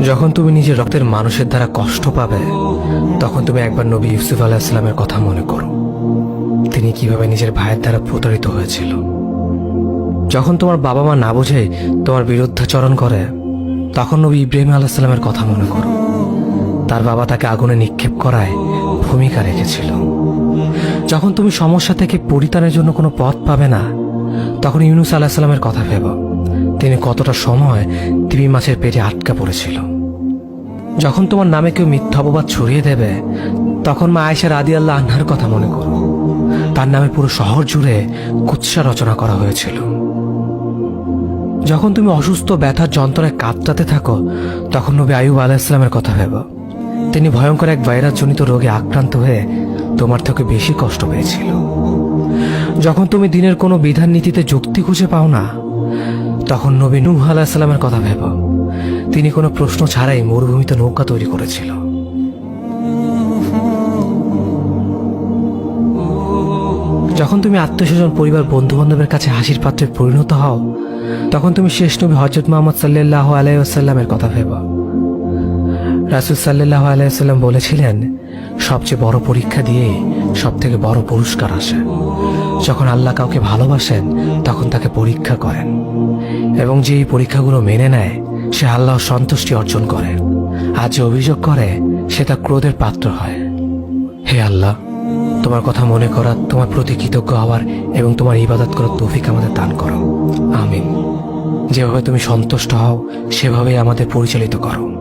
যখন তুমি নিজের রক্তের মানুষের দ্বারা কষ্ট পাবে, তখন তুমি একবার নবী ইউসুফ আলাইহিস সালামের কথা মনে করো। তিনি কিভাবে নিজের ভাইয়ের দ্বারা প্রতারিত হয়েছিল। যখন তোমার বাবা মা না বুঝে তোমার বিরুদ্ধাচরণ করে, তখন নবী ইব্রাহিম আলাইহিস সালামের কথা মনে করো। তার বাবা তাকে আগুনে নিক্ষেপ করায় ভূমিকা রেখেছিল। যখন তুমি সমস্যা থেকে পরিত্রাণের জন্য কোনো পথ পাবে না, তখন ইউনুস আলাইহিস সালামের কথা ভেবো। তিনি কতটা সময় তিমি মাছের পেটে আটকা পড়েছিল। যখন তোমার নামে কেউ মিথ্যা অপবাদ ছড়িয়ে দেবে, তখন মা আয়েশা রাদিয়াল্লাহু আনহার কথা মনে করো। তার নামে পুরো শহর জুড়ে কুৎসা রচনা করা হয়েছিল। যখন তুমি অসুস্থ ব্যথার যন্ত্রণায় কাঁদতে থাকো, তখন নবী আইয়ুব আলাইহিস সালামের কথা ভেবো। তিনি ভয়ঙ্কর এক ভাইরাসজনিত রোগে আক্রান্ত হয়ে তোমার থেকে বেশি কষ্ট পেয়েছিল। যখন তুমি দিনের কোনো বিধান নীতিতে যুক্তি খুঁজে পাও না, তখন নবী নূহ আলাইহিস সালামের কথা ভেবো। তিনি কোনো প্রশ্ন ছাড়াই মরুভূমিতে নৌকা তৈরি করেছিল। যখন তুমি আত্মীয়স্বজন, পরিবার, বন্ধু বান্ধবের কাছে হাসির পাত্রে পরিণত হও, তখন তুমি শেষ নবী হযরত মুহাম্মদ সাল্লাল্লাহু আলাইহি ওয়াসাল্লামের কথা ভেবো। রাসূল সাল্লাল্লাহু আলাইহি ওয়াসাল্লাম বলেছিলেন, সবচেয়ে বড় পরীক্ষা দিয়ে সবথেকে বড় পুরস্কার আসে। যখন আল্লাহ কাউকে ভালোবাসেন, তখন তাকে পরীক্ষা করেন, এবং যে এই পরীক্ষাগুলো মেনে নেয়, সে আল্লাহর সন্তুষ্টি অর্জন করে। আর যে অভিযোগ করে, সে তার ক্রোধের পাত্র হয়। হে আল্লাহ, তোমার কথা মনে করা, তোমার প্রতি কৃতজ্ঞ হওয়ার এবং তোমার ইবাদত করার তৌফিক আমাদের দান করো। আমিন। যেভাবে তুমি সন্তুষ্ট হও, সেভাবেই আমাদের পরিচালিত করো।